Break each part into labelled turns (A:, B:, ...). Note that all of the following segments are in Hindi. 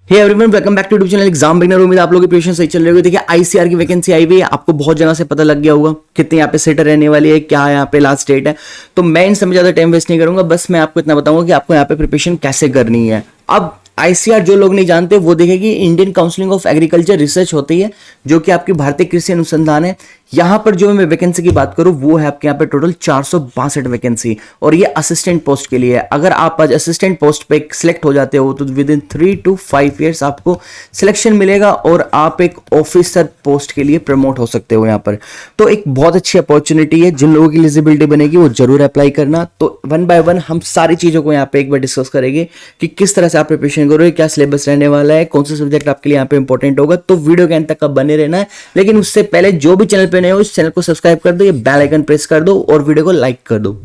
A: Hey everyone, welcome back to YouTube channel exam beginner. उम्मीद आप लोगों की प्रिपरेशन सही चल रही होगी। देखिए आईसीआर की वैकेंसी आई हुई है, आपको बहुत जगह से पता लग गया होगा कितनी यहाँ पे सीटें रहने वाली है, क्या यहाँ पे लास्ट डेट है। तो मैं इन समय ज्यादा टाइम वेस्ट नहीं करूंगा, बस मैं आपको इतना बताऊंगा कि आपको यहाँ पे प्रिपरेशन कैसे करनी है। अब आईसीआर जो लोग नहीं जानते वो देखेगी, Indian counselling of agriculture research होती है जो कि आपकी भारतीय कृषि अनुसंधान है। यहाँ पर जो मैं वैकेंसी की बात करूँ वो है आपके यहाँ पे टोटल 462 वैकेंसी, और ये असिस्टेंट पोस्ट के लिए है। अगर आप आज असिस्टेंट पोस्ट पे सिलेक्ट हो जाते हो तो विद इन 3 to 5 ईयर्स आपको सिलेक्शन मिलेगा और आप एक ऑफिसर पोस्ट के लिए प्रमोट हो सकते हो यहाँ पर। तो एक बहुत अच्छी अपॉर्चुनिटी है, जिन लोगों की एलिजिबिलिटी बनेगी वो जरूर अप्लाई करना। तो वन बाय वन हम सारी चीजों को यहाँ पे एक बार डिस्कस करेंगे कि किस तरह से आप प्रिपरेशन करोगे, क्या सिलेबस रहने वाला है, कौन सा सब्जेक्ट आपके लिए यहाँ पे इंपॉर्टेंट होगा। तो वीडियो के अंत तक बने रहना है, लेकिन उससे पहले जो भी चैनल पे नए हो इस चैनल को सब्सक्राइब कर दो, ये बेल आइकन प्रेस कर दो और वीडियो को लाइक कर दो।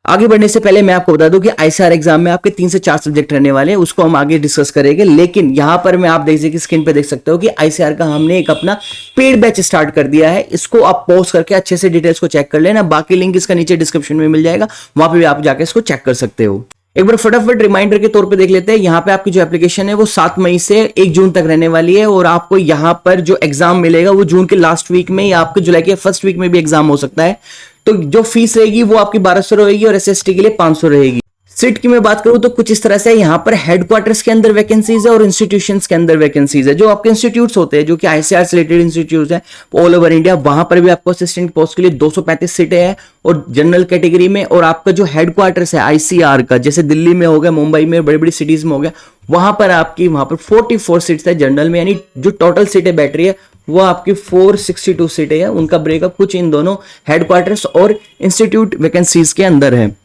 A: आगे बढ़ने से पहले मैं आपको बता दूं कि आईसीआर एग्जाम में आपके 3 से 4 सब्जेक्ट रहने वाले हैं, उसको हम आगे डिस्कस करेंगे। लेकिन यहां पर मैं आप देखिए कि स्क्रीन पे देख सकते हो कि आईसीआर का हमने एक अपना पेड बैच स्टार्ट कर दिया है। इसको आप पॉज करके अच्छे से डिटेल्स को चेक कर लेना, बाकी लिंक इसका नीचे डिस्क्रिप्शन में मिल जाएगा, वहां पर भी आप जाके इसको चेक कर सकते हो। एक बार फटाफट रिमाइंडर के तौर पे देख लेते हैं। यहाँ पे आपकी जो एप्लीकेशन है वो 7 मई से 1 जून तक रहने वाली है, और आपको यहाँ पर जो एग्जाम मिलेगा वो जून के लास्ट वीक में या आपके जुलाई के फर्स्ट वीक में भी एग्जाम हो सकता है। तो जो फीस रहेगी वो आपकी 1200 रहेगी और एसएसटी के लिए 500 रहेगी। सीट की मैं बात करूं तो कुछ इस तरह से यहाँ पर हेडक्वार्टर्स के अंदर वैकेंसीज है और इंस्टीट्यूशंस के अंदर वैकेंसीज है। जो आपके इंस्टीट्यूट्स होते हैं जो कि आईसीआर से रिलेटेड इंस्टीट्यूट है ऑल ओवर इंडिया, वहां पर भी आपको असिस्टेंट पोस्ट के लिए 235 सीटें हैं और जनरल कैटेगरी में। और आपका जो हेडक्वार्टर्स है आईसीआर का, जैसे दिल्ली में हो गया, मुंबई में, बड़ी बड़ी सिटीज में हो गया, वहां पर आपकी वहां पर 44 सीट्स है जनरल में, यानी जो टोटल सीटें बैठ रही है वो आपकी 462 सीटें है। उनका ब्रेकअप कुछ इन दोनों हेडक्वार्टर्स और इंस्टीट्यूट वैकेंसीज के अंदर है।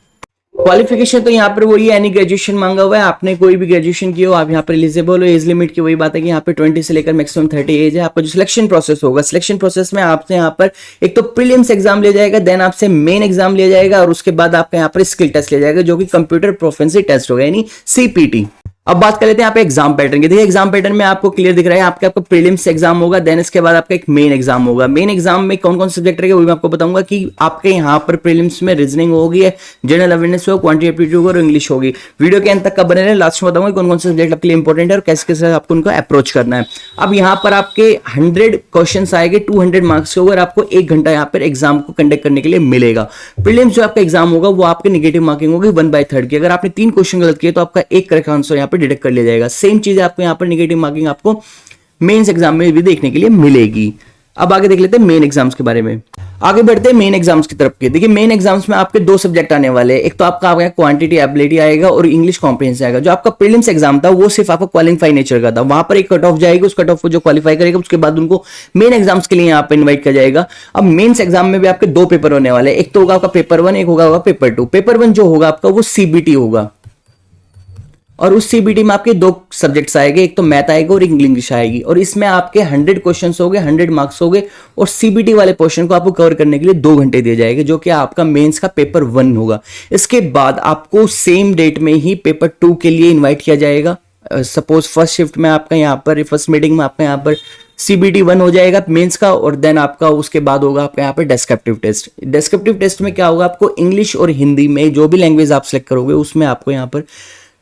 A: क्वालिफिकेशन तो यहाँ पर वही है, एनी ग्रेजुएशन मांगा हुआ है, आपने कोई भी ग्रेजुएशन किया हो आप यहाँ पर एलिजिबल हो। एज लिमिट की वही बात है कि यहाँ पे 20 से लेकर मैक्सिमम 30 एज है। आपका जो सिलेक्शन प्रोसेस होगा, सिलेक्शन प्रोसेस में आपसे यहाँ पर एक तो प्रीलिम्स एग्जाम लिया जाएगा, देन आपसे मेन एग्जाम लिया जाएगा, और उसके बाद आपका यहाँ पर स्किल टेस्ट लिया जाएगा जो कि कंप्यूटर प्रोफिशिएंसी टेस्ट होगा, यानी सीपीटी। अब बात कर लेते हैं यहाँ पे एग्जाम पैटर्न की। देखिए एग्जाम पैटर्न में आपको क्लियर दिख रहा है, आपका प्रीलिम्स एग्जाम होगा, देन इसके बाद आपका एक मेन एग्जाम होगा। मेन एग्जाम में कौन कौन से सब्जेक्ट रहेंगे वो मैं आपको बताऊंगा कि आपके यहाँ पर प्रीलिम्स में रीजनिंग होगी, जनरल अवेयरनेस होगा, क्वांटिटेटिव एप्टीट्यूड और इंग्लिश होगी। वीडियो के अंत तक का बने रहे, लास्ट में बताऊंगा कौन कौन से सब्जेक्ट आपके लिए इंपॉर्टेंट है और कैसे कैसे आपको उनको अप्रोच करना है। अब यहाँ पर आपके 100 क्वेश्चन आएंगे 200 मार्क्स के ऊपर, आपको 1 घंटा यहाँ पर एग्जाम को कंडक्ट करने के लिए मिलेगा। प्रीलिम्स जो आपका एग्जाम होगा वो आपके नेगेटिव मार्किंग होगी 1/3 की। अगर आपने 3 क्वेश्चन गलत किए तो आपका 1 करेक्ट आंसर यहाँ पर डिडक्ट कर लिया जाएगा। सेम चीज आपको यहाँ पर नेगेटिव मार्किंग आपको मेंस एग्जाम में भी देखने के लिए मिलेगी। अब आगे देख लेते हैं मेन एग्जाम्स के बारे में। आगे बढ़ते हैं मेन एग्जाम्स की तरफ के। देखिए मेन एग्जाम्स में आपके 2 सब्जेक्ट आने वाले हैं, एक तो आपका क्वांटिटी एबिलिटी आएगा और इंग्लिश कॉम्प्रिहेंशन आएगा। जो आपका प्रीलिम्स एग्जाम था वो सिर्फ आपका क्वालिफाई नेचर का था, वहां पर एक कट ऑफ जाएगी, उस कट ऑफ को जो क्वालिफाई करेगा उसके बाद उनको मेन एग्जाम्स के लिए यहाँ पे इन्वाइट किया जाएगा। अब मेन्स एग्जाम में भी आपके 2 पेपर होने वाले हैं, एक तो होगा आपका पेपर 1, एक होगा पेपर 2। पेपर 1 जो होगा आपका वो सीबीटी होगा, और उस सीबीटी में आपके 2 सब्जेक्ट्स आएंगे, एक तो मैथ आएगा और इंग्लिश आएगी, और इसमें आपके 100 क्वेश्चंस हो गए, 100 मार्क्स हो गए, और सीबीटी वाले पोर्शन को आपको कवर करने के लिए 2 घंटे दिए जाएंगे, जो कि आपका मेंस का पेपर 1 होगा। इसके बाद आपको सेम डेट में ही पेपर 2 के लिए इन्वाइट किया जाएगा। सपोज फर्स्ट शिफ्ट में आपका यहाँ पर, फर्स्ट मीटिंग में आपका यहाँ पर सीबीटी 1 हो जाएगा मेंस का, और देन आपका उसके बाद होगा आपका यहाँ पे डेस्क्रिप्टिव टेस्ट। डेस्क्रिप्टिव टेस्ट में क्या होगा, आपको इंग्लिश और हिंदी में जो भी लैंग्वेज आप सेलेक्ट करोगे उसमें आपको यहाँ पर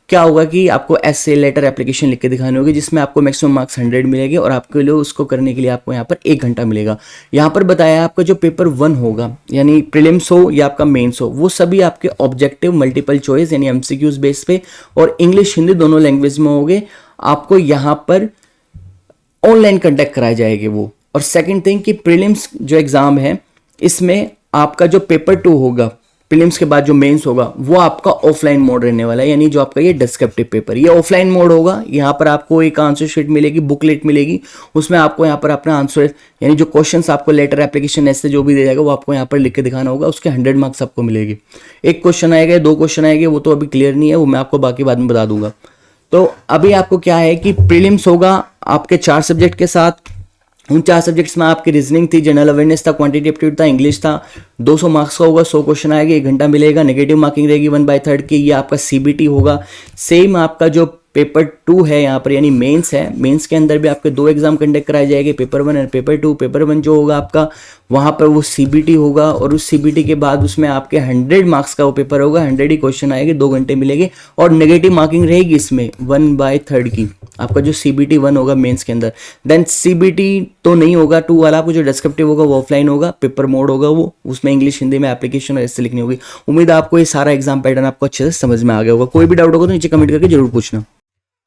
A: क्या होगा कि आपको एसे लेटर एप्लीकेशन लिख के दिखानी होगी, जिसमें आपको मैक्सिमम मार्क्स 100 मिलेंगे, और आपके लिए उसको करने के लिए आपको यहाँ पर 1 घंटा मिलेगा। यहाँ पर बताया है आपका जो पेपर 1 होगा, यानी प्रीलिम्स हो या आपका मेंस हो, वो सभी आपके ऑब्जेक्टिव मल्टीपल चॉइस यानी एमसीक्यूज बेस पे और इंग्लिश हिंदी दोनों लैंग्वेज में होंगे। आपको यहाँ पर ऑनलाइन कंडक्ट कराए जाएंगे वो। और सेकेंड थिंग कि प्रीलिम्स जो एग्जाम है इसमें आपका जो पेपर 2 होगा, प्रीलिम्स के बाद जो मेंस होगा, वो आपका ऑफलाइन मोड रहने वाला है, यानी जो आपका ये डिस्क्रिप्टिव पेपर ये ऑफलाइन मोड होगा। यहाँ पर आपको एक आंसर शीट मिलेगी, बुकलेट मिलेगी, उसमें आपको यहाँ पर अपना आंसर यानी जो क्वेश्चंस आपको लेटर एप्लीकेशन ऐसे जो भी दे जाएगा वो आपको यहाँ पर लिख के दिखाना होगा, उसके 100 मार्क्स आपको मिलेगी। 1 क्वेश्चन आएगा, 2 क्वेश्चन आएंगे, वो तो अभी क्लियर नहीं है, वो मैं आपको बाकी बाद में बता दूंगा। तो अभी आपको क्या है कि प्रीलिम्स होगा आपके 4 सब्जेक्ट के साथ। उन 4 सब्जेक्ट्स में आपकी रीजनिंग थी, जनरल अवेयरनेस था, क्वांटिटेटिव एप्टीट्यूड था, इंग्लिश था। 200 मार्क्स का होगा, 100 क्वेश्चन आएगा, 1 घंटा मिलेगा, नेगेटिव मार्किंग रहेगी 1/3 की। ये आपका सीबीटी होगा। सेम आपका जो पेपर 2 है यहाँ पर, यानी मेंस है। मेंस के अंदर भी आपके 2 एग्जाम कंडक्ट कराए जाएंगे, पेपर 1 और पेपर 2। पेपर 1 जो होगा आपका, वहाँ पर वो सीबीटी होगा, और उस सीबीटी के बाद उसमें आपके 100 मार्क्स का वो पेपर होगा, 100 ही क्वेश्चन आएंगे, 2 घंटे मिलेंगे, और नेगेटिव मार्किंग रहेगी इसमें 1/3 की। आपका जो सीबीटी 1 होगा मेंस के अंदर, देन सीबीटी तो नहीं होगा 2 वाला, आपको जो डिस्क्रिप्टिव होगा वो ऑफलाइन होगा, पेपर मोड होगा वो, उसमें इंग्लिश हिंदी में एप्लीकेशन और ऐसे लिखनी होगी। उम्मीद है आपको ये सारा एग्जाम पैटर्न आपको अच्छे से समझ में आ गया होगा। कोई भी डाउट होगा तो नीचे कमेंट करके जरूर पूछना।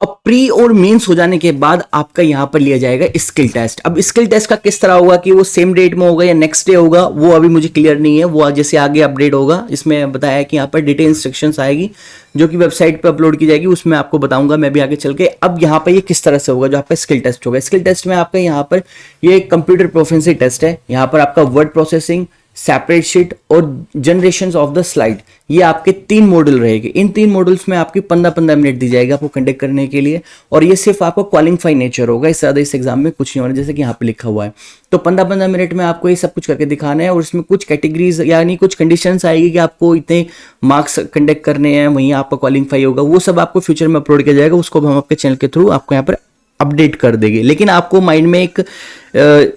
A: अब प्री और मेंस हो जाने के बाद आपका यहाँ पर लिया जाएगा स्किल टेस्ट। अब स्किल टेस्ट का किस तरह होगा, कि वो सेम डेट में होगा या नेक्स्ट डे होगा, वो अभी मुझे क्लियर नहीं है, वो जैसे आगे अपडेट होगा। इसमें बताया कि यहाँ पर डिटेल इंस्ट्रक्शंस आएगी जो कि वेबसाइट पे अपलोड की जाएगी, उसमें आपको बताऊंगा मैं भी आगे चल के। अब यहाँ पर ये किस तरह से होगा, जो आपका स्किल टेस्ट होगा। स्किल टेस्ट में आपका यहाँ पर ये कंप्यूटर प्रोफिशिएंसी टेस्ट है। यहाँ पर आपका वर्ड प्रोसेसिंग, सेपरेट शीट और जनरेशन ऑफ द स्लाइड, ये आपके 3 मॉड्यूल रहेंगे। इन 3 मॉड्यूल्स में आपकी 15-15 मिनट दी जाएगी आपको कंडक्ट करने के लिए, और ये सिर्फ आपको क्वालिफाई नेचर होगा, इससे ज़्यादा इस एग्जाम में कुछ नहीं होना, जैसे कि यहाँ पे लिखा हुआ है। तो 15-15 मिनट में आपको ये सब कुछ करके दिखाना है, और इसमें कुछ कैटेगरीज यानी कुछ कंडीशंस आएगी कि आपको इतने मार्क्स कंडक्ट करने हैं, वहीं आपका क्वालिफाई होगा। वो सब आपको फ्यूचर में अपलोड किया जाएगा, उसको हम आपके चैनल के थ्रू आपको यहाँ पर अपडेट कर देंगे। लेकिन आपको माइंड में एक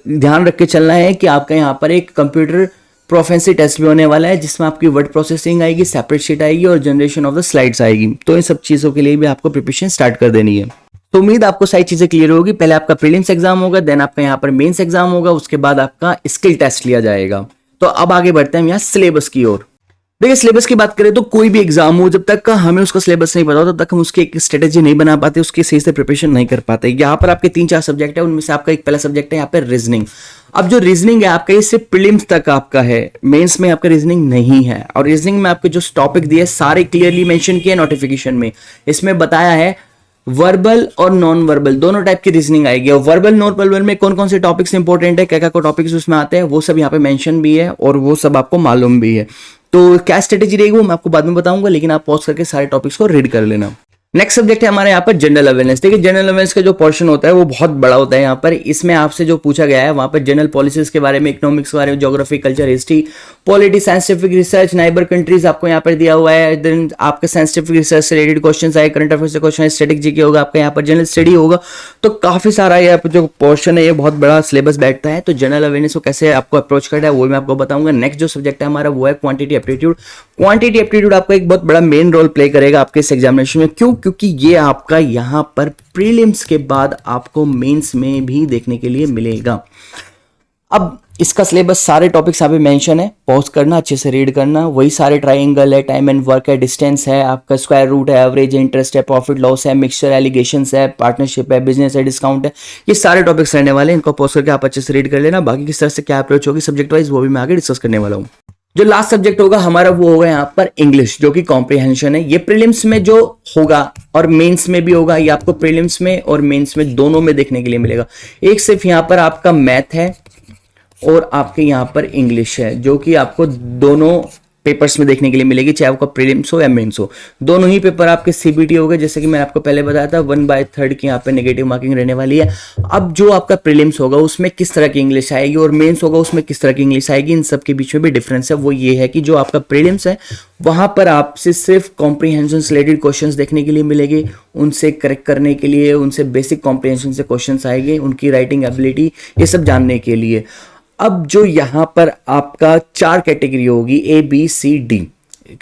A: ध्यान रख के चलना है कि आपका यहाँ पर एक कंप्यूटर प्रोफिशिएंसी टेस्ट भी होने वाला है, जिसमें आपकी वर्ड प्रोसेसिंग आएगी, सेपरेट शीट आएगी और जनरेशन ऑफ द स्लाइड्स आएगी। तो इन सब चीज़ों के लिए भी आपको प्रिपरेशन स्टार्ट कर देनी है। तो उम्मीद आपको सारी चीज़ें क्लियर होगी। पहले आपका प्रीलिम्स एग्जाम होगा, देन आपका यहाँ पर मेंस एग्जाम होगा, उसके बाद आपका स्किल टेस्ट लिया जाएगा। तो अब आगे बढ़ते हैं हम यहाँ सिलेबस की ओर। देखिए, सिलेबस की बात करें तो कोई भी एग्जाम हो, जब तक का हमें उसका सिलेबस नहीं पता तब तक हम उसकी एक स्ट्रेटेजी नहीं बना पाते, उसकी सही से प्रिपरेशन नहीं कर पाते। यहाँ पर आपके 3-4 सब्जेक्ट है, उनमें से आपका एक पहला सब्जेक्ट है यहाँ पे रीजनिंग। अब जो रीजनिंग है आपका, ये सिर्फ प्रीलिम्स तक आपका है, मेंस में आपका रीजनिंग नहीं है। और रीजनिंग में आपके जो टॉपिक दिए सारे क्लियरली मेंशन किए नोटिफिकेशन में। इसमें बताया है वर्बल और नॉन वर्बल दोनों टाइप की रीजनिंग आएगी, और वर्बल नॉन वर्बल में कौन कौन से टॉपिक्स इंपॉर्टेंट है, क्या क्या टॉपिक्स उसमें आते हैं, वो सब यहाँ पे मेंशन भी है और वो सब आपको मालूम भी है। तो क्या स्ट्रेटेजी रहेगी वो मैं आपको बाद में बताऊंगा, लेकिन आप पॉज करके सारे टॉपिक्स को रीड कर लेना। नेक्स्ट सब्जेक्ट है हमारे यहाँ पर जनरल अवेयरनेस। देखिए, जनरल अवेयरनेस का जो पोर्शन होता है वो बहुत बड़ा होता है। यहाँ पर इसमें आपसे जो पूछा गया है वहाँ पर जनरल पॉलिसीज के बारे में, इकोनॉमिक्स के बारे में, geography, culture, history, polity, scientific research, neighbour countries आपको यहाँ पर दिया हुआ है। देन आपके साइंटिफिक रिसर्च से रिलेटेड क्वेश्चन आए, करंट अफेयर्स से क्वेश्चन, स्टैटिक जीके होगा आपका, यहाँ पर जनरल स्टडी होगा। तो काफी सारा ये जो पोर्शन है ये बहुत बड़ा सिलेबस बैठता है। तो जनरल अवेयरनेस को कैसे आपको अप्रोच करना है वो मैं आपको बताऊंगा। नेक्स्ट जो सब्जेक्ट है हमारा वो है क्वांटिटी एप्टीट्यूड। क्वांटिटी एप्टीट्यूड आपका एक बहुत बड़ा मेन रोल प्ले करेगा आपके इस एग्जामिनेशन में। क्यों? क्योंकि ये आपका यहाँ पर प्रीलिम्स के बाद आपको मेंस में भी देखने के लिए मिलेगा। अब इसका सिलेबस सारे टॉपिक्स यहाँ पे मेंशन है, पॉज करना, अच्छे से रीड करना। वही सारे ट्राइंगल है, टाइम एंड वर्क है, डिस्टेंस है, आपका स्क्वायर रूट है, एवरेज है, इंटरेस्ट है, प्रॉफिट लॉस है, मिक्सचर, एलिगेशंस है, पार्टनरशिप है, बिजनेस है, डिस्काउंट है। ये सारे टॉपिक्स रहने वाले हैं, इनको पॉज करके आप अच्छे से रीड कर लेना। बाकी किस तरह से क्या अप्रोच होगी सब्जेक्ट वाइज वो भी मैं आगे डिस्कस करने वाला हूँ। जो लास्ट सब्जेक्ट होगा हमारा वो होगा यहाँ पर इंग्लिश, जो कि कॉम्प्रिहेंशन है। ये प्रीलिम्स में जो होगा और मेंस में भी होगा, ये आपको प्रीलिम्स में और मेंस में दोनों में देखने के लिए मिलेगा। एक सिर्फ यहाँ पर आपका मैथ है और आपके यहाँ पर इंग्लिश है, जो कि आपको दोनों पेपर्स में देखने के लिए मिलेगी, चाहे आपका प्रीलिम्स हो या मेंस हो। दोनों ही पेपर आपके सीबीटी हो गए, जैसे कि मैंने आपको पहले बताया था 1/3 की यहाँ पे नेगेटिव मार्किंग रहने वाली है। अब जो आपका प्रीलिम्स होगा उसमें किस तरह की इंग्लिश आएगी और मेंस होगा उसमें किस तरह की इंग्लिश आएगी, इन सब के बीच में भी डिफरेंस है। वो ये है कि जो आपका प्रीलिम्स है वहां पर आपसे सिर्फ कॉम्प्रीहेंशन से रिलेटेड क्वेश्चंस देखने के लिए मिलेंगे, उनसे करेक्ट करने के लिए, उनसे बेसिक कॉम्प्रीहेंशन से क्वेश्चंस आएंगे, उनकी राइटिंग एबिलिटी, ये सब जानने के लिए। अब जो यहाँ पर आपका 4 कैटेगरी होगी, ABCD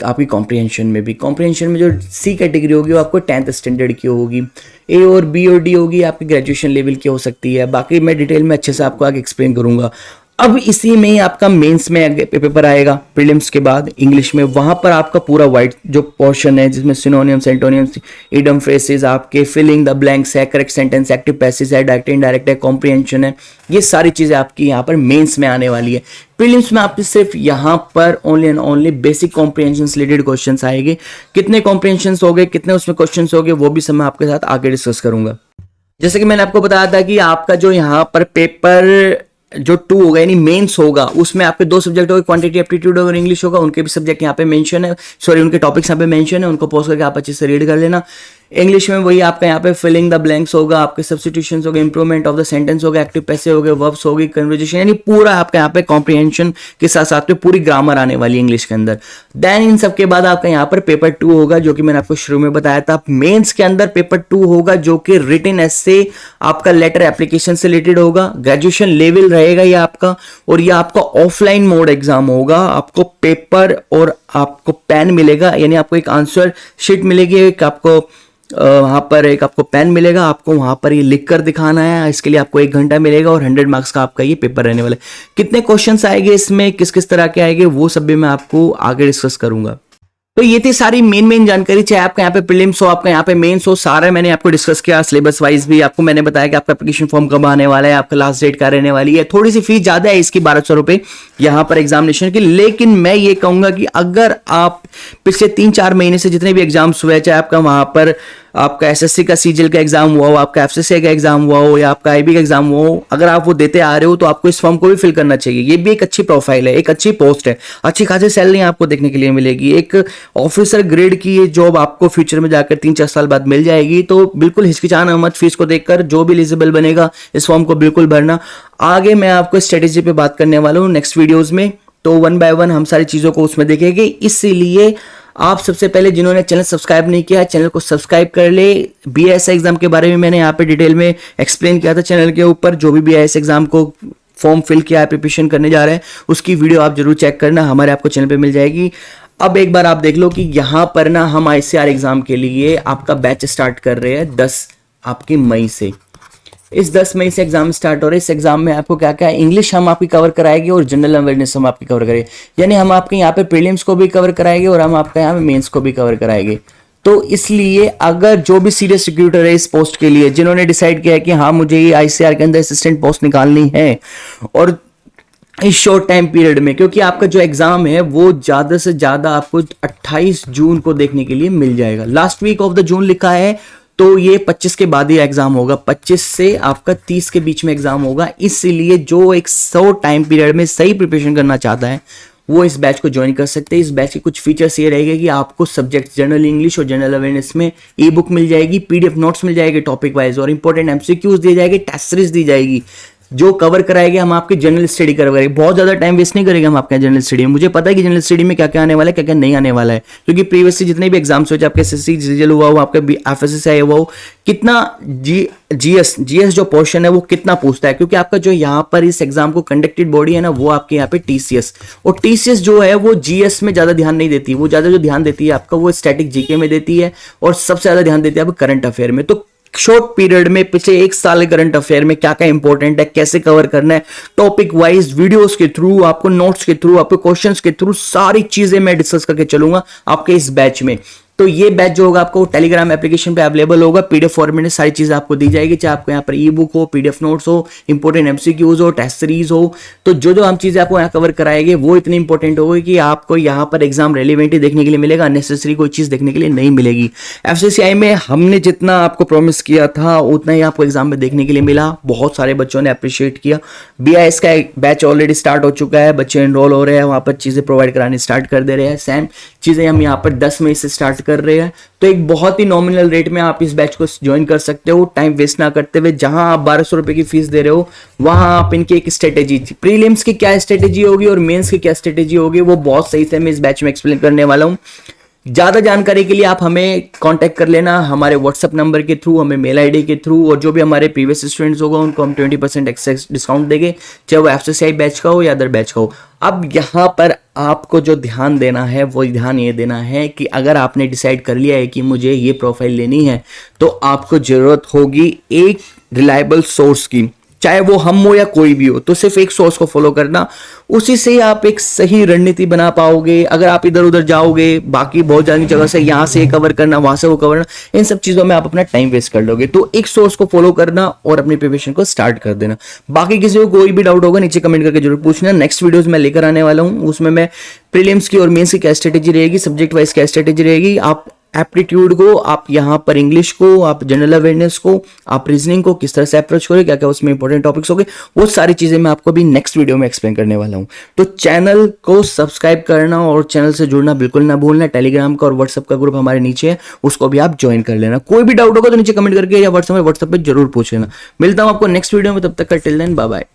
A: आपकी कॉम्प्रिहेंशन में भी। कॉम्प्रिहेंशन में जो सी कैटेगरी होगी वो आपको 10th स्टैंडर्ड की होगी, ए और बी और डी होगी आपकी ग्रेजुएशन लेवल की हो सकती है। बाकी मैं डिटेल में अच्छे से आपको आगे एक्सप्लेन करूंगा। अब इसी में आपका मेंस में पेपर आएगा प्रीलिम्स के बाद इंग्लिश में। वहां पर आपका पूरा वाइट जो पोर्शन है जिसमें सिनोनिम्स, एंटोनिम्स, इडम फ्रेसेस, आपके फिलिंग द ब्लैंक्स है, करेक्ट सेंटेंस, एक्टिव पैसिव है, डायरेक्ट इनडायरेक्ट है, कॉम्प्रिहेंशन है, ये सारी चीजें आपकी यहाँ पर मेंस में आने वाली है। प्रीलिम्स में आपके सिर्फ यहाँ पर only and only basic comprehension related questions आएंगे। कितने कॉम्प्रिहेंशन हो गए, कितने उसमें क्वेश्चंस हो गए, वो भी सब मैं आपके साथ आगे डिस्कस करूंगा। जैसे कि मैंने आपको बताया था कि आपका जो यहाँ पर पेपर जो 2 होगा यानी मेंस होगा, उसमें आपके 2 सब्जेक्ट होंगे, क्वांटिटी एप्टीट्यूड और इंग्लिश होगा। उनके भी सब्जेक्ट यहाँ पे मेंशन है, सॉरी उनके टॉपिक्स यहाँ पे मेंशन है, उनको पॉज करके आप अच्छे से रीड कर लेना। इंग्लिश में वही आपका यहाँ पे फिलिंग द ब्लैंक्स होगा, आपके सब्स्टिट्यूशंस हो गए, इंप्रूवमेंट ऑफ द सेंटेंस हो गया, एक्टिव पैसिव हो गए, वर्ब्स हो गई, कन्वर्जेशन, यानी पूरा आपका यहाँ पे कॉम्प्रिहेंशन के साथ साथ में पूरी ग्रामर आने वाली है इंग्लिश के अंदर। देन इन सब के बाद आपका यहाँ पर पेपर 2 होगा, जो कि मैंने आपको शुरू में बताया था। मेंस के अंदर पेपर 2 होगा जो कि रिटन एसे आपका लेटर एप्लीकेशन से रिलेटेड होगा, ग्रेजुएशन लेवल रहेगा ये आपका, और ये आपका ऑफलाइन मोड एग्जाम होगा। आपको पेपर और आपको पेन मिलेगा, यानी आपको एक आंसर शीट मिलेगी, एक आपको वहां पर एक आपको पेन मिलेगा, आपको वहां पर ये लिख कर दिखाना है। इसके लिए आपको 1 घंटा मिलेगा और 100 मार्क्स का आपका ये पेपर रहने वाला है। कितने क्वेश्चंस आएंगे इसमें, किस किस तरह के आएंगे, वो सब भी मैं आपको आगे डिस्कस करूंगा। तो ये थी सारी मेन जानकारी, चाहे आपका यहाँ पे प्रीलिम्स हो, आपका यहाँ पे मेंस हो, सारा मैंने आपको डिस्कस किया। सिलेबस वाइज भी आपको मैंने बताया कि आपका एप्लीकेशन फॉर्म कब आने वाला है, आपका लास्ट डेट क्या रहने वाली है। थोड़ी सी फीस ज्यादा है इसकी, 1200 रुपए यहाँ पर एग्जामिनेशन की, लेकिन मैं ये कहूंगा कि अगर आप पिछले 3-4 महीने से जितने भी एग्जाम्स हुए, चाहे आपका वहां पर आपका एसएससी का सीजीएल का एग्जाम हुआ हो, आपका एफसीसी का एग्जाम हुआ हो, या आपका आईबी का एग्जाम हुआ हो, अगर आप वो देते आ रहे हो तो आपको इस फॉर्म को भी फिल करना चाहिए। ये भी एक अच्छी प्रोफाइल है, एक अच्छी पोस्ट है, अच्छी खासी सैलरी आपको देखने के लिए मिलेगी, एक ऑफिसर ग्रेड की ये जॉब आपको फ्यूचर में जाकर 3-4 साल बाद मिल जाएगी। तो बिल्कुल हिचकिचाना मत फीस को देखकर, जो भी एलिजिबल बनेगा इस फॉर्म को बिल्कुल भरना। आगे मैं आपको स्ट्रेटेजी पे बात करने वाला हूँ नेक्स्ट वीडियोज में, तो 1 बाय 1 हम सारी चीजों को उसमें देखेंगे। इसलिए आप सबसे पहले जिन्होंने चैनल सब्सक्राइब नहीं किया, चैनल को सब्सक्राइब कर ले। बीआईएस एग्जाम के बारे में मैंने यहाँ पे डिटेल में एक्सप्लेन किया था चैनल के ऊपर, जो भी बीआईएस एग्जाम को फॉर्म फिल किया है, प्रिपरेशन करने जा रहे हैं, उसकी वीडियो आप जरूर चेक करना, हमारे आपको चैनल पे मिल जाएगी। अब एक बार आप देख लो कि यहाँ पर ना हम आईसीआर एग्जाम के लिए आपका बैच स्टार्ट कर रहे हैं 10 आपकी मई से। इस 10 मई से एग्जाम स्टार्ट हो रहे हैं। इस एग्जाम में आपको क्या क्या है, इंग्लिश हम आपकी कवर कराएंगे और जनरल अवेयरनेस हम आपकी कवर करेंगे, यानी हम आपके यहाँ पे प्रीलिम्स को भी कवर कराएंगे और हम आपका यहाँ पे मेंस को भी कवर कराएंगे। तो इसलिए अगर जो भी सीरियस रिक्रूटर है इस पोस्ट के लिए, जिन्होंने डिसाइड किया है कि हाँ मुझे ये आईसीआर के अंदर असिस्टेंट पोस्ट निकालनी है और इस शॉर्ट टाइम पीरियड में, क्योंकि आपका जो एग्जाम है वो ज्यादा से ज्यादा आपको 28 जून को देखने के लिए मिल जाएगा। Last week of the June लिखा है, तो ये 25 के बाद ही एग्जाम होगा, 25 से आपका 30 के बीच में एग्जाम होगा। इसलिए जो एक 100 टाइम पीरियड में सही प्रिपरेशन करना चाहता है वो इस बैच को ज्वाइन कर सकते हैं। इस बैच के कुछ फीचर्स ये रहेंगे कि आपको सब्जेक्ट जनरल इंग्लिश और जनरल अवेयरनेस में ई बुक मिल जाएगी, पीडीएफ नोट्स मिल जाएंगे टॉपिक वाइज, और इंपॉर्टेंट एमसीक्यूज दिए जाएंगे, टेस्ट सीरीज दी जाएगी। जो कवर कराएंगे हम आपकी जनरल स्टडी कवर करेंगे, बहुत ज्यादा टाइम वेस्ट नहीं करेंगे हम आपके जनरल स्टडी में। मुझे पता है कि जनरल स्टडी में क्या क्या आने वाला है, क्या क्या नहीं आने वाला है, क्योंकि प्रीवियसली जितने भी एग्जाम्स हुए, आपके एसएससी रिजल्ट हुआ हो, आपका एफएससी आया हुआ हो, कितना जीएस जो पोर्शन है वो कितना पूछता है, क्योंकि आपका जो यहाँ पर इस एग्जाम को कंडक्टेड बॉडी है ना, वो आपके यहाँ पे टीसीएस, और टीसीएस जो है वो जीएस में ज्यादा ध्यान नहीं देती, वो ज्यादा जो ध्यान देती है आपका वो स्टैटिक जीके में देती है, और सबसे ज्यादा ध्यान देती है आपको करंट अफेयर में। तो शॉर्ट पीरियड में पिछले 1 साल के करंट अफेयर में क्या क्या इंपॉर्टेंट है, कैसे कवर करना है, टॉपिक वाइज वीडियोस के थ्रू, आपको नोट्स के थ्रू, आपको क्वेश्चंस के थ्रू, सारी चीजें मैं डिस्कस करके चलूंगा आपके इस बैच में। तो ये बैच जो होगा आपको टेलीग्राम एप्लीकेशन पे अवेलेबल होगा, पीडीएफ फॉर्मेट में सारी चीजें आपको दी जाएगी, चाहे आपको यहाँ पर ई बुक हो, पीडीएफ नोट्स हो, इंपॉर्टेंट एमसीक्यूज हो, टेस्ट सीरीज हो। तो जो जो हम चीजें आपको यहाँ कवर कराएंगे वो इतनी इंपॉर्टेंट होगी कि आपको यहाँ पर एग्जाम रेलिवेंट ही देखने के लिए मिलेगा, अननेसेसरी कोई चीज देखने के लिए नहीं मिलेगी। एफसीसीआई में हमने जितना आपको प्रॉमिस किया था उतना ही आपको एग्जाम में देखने के लिए मिला, बहुत सारे बच्चों ने अप्रिशिएट किया। बीआईएस का बैच ऑलरेडी स्टार्ट हो चुका है, बच्चे एनरोल हो रहे हैं, वहां पर चीजें प्रोवाइड करानी स्टार्ट कर दे रहे हैं। सेम चीजें हम यहाँ पर 10 मई से स्टार्ट कर रहे हैं। तो एक बहुत ही नॉमिनल रेट में आप इस बैच को ज्वाइन कर सकते हो, टाइम वेस्ट ना करते हुए। जहां आप 1200 रुपए की फीस दे रहे हो, वहां आप इनकी एक स्ट्रेटेजी, प्रीलिम्स की क्या स्ट्रेटेजी होगी और मेंस की क्या स्ट्रेटेजी होगी, वो बहुत सही से मैं इस बैच में एक्सप्लेन करने वाला हूं। ज्यादा जानकारी के लिए आप हमें कांटेक्ट कर लेना हमारे व्हाट्सएप नंबर के थ्रू, हमें मेल आईडी के थ्रू, और जो भी हमारे प्रीवियस स्टूडेंट्स होगा उनको हम 20% एक्सेस डिस्काउंट देंगे, चाहे वो एफसीसीआई बैच का हो या अदर बैच का हो। अब यहाँ पर आपको जो ध्यान देना है वो ध्यान ये देना है कि अगर आपने डिसाइड कर लिया है कि मुझे ये प्रोफाइल लेनी है, तो आपको जरूरत होगी एक रिलायबल सोर्स की, चाहे वो हम हो या कोई भी हो। तो सिर्फ एक सोर्स को फॉलो करना, उसी से आप एक सही रणनीति बना पाओगे। अगर आप इधर उधर जाओगे, बाकी बहुत ज्यादा जगह से यहाँ से कवर करना, वहां से वो कवर करना, इन सब चीजों में आप अपना टाइम वेस्ट कर लोगे। तो एक सोर्स को फॉलो करना और अपनी प्रिपरेशन को स्टार्ट कर देना। बाकी किसी को कोई भी डाउट होगा नीचे कमेंट करके जरूर पूछना। नेक्स्ट वीडियोस में लेकर आने वाला हूँ, उसमें मैं प्रीलिम्स की और मेंस की क्या स्ट्रेटेजी रहेगी, सब्जेक्ट वाइज क्या स्ट्रेटेजी रहेगी, आप एप्टीट्यूड को, आप यहाँ पर इंग्लिश को, आप जनरल अवेयरनेस को, आप रीजनिंग को किस तरह से अप्रोच करोगे, क्या क्या उसमें इंपॉर्टेंट टॉपिक्स होंगे, वो सारी चीजें मैं आपको अभी नेक्स्ट वीडियो में एक्सप्लेन करने वाला हूँ। तो चैनल को सब्सक्राइब करना और चैनल से जुड़ना बिल्कुल ना भूलना। टेलीग्राम का और व्हाट्सएप का ग्रुप हमारे नीचे है, उसको भी आप ज्वाइन कर लेना। कोई भी डाउट होगा तो नीचे कमेंट करके या व्हाट्सएप पे जरूर पूछ लेना। मिलता हूँ आपको नेक्स्ट वीडियो में, तब तक का टिल देन बाय बाय।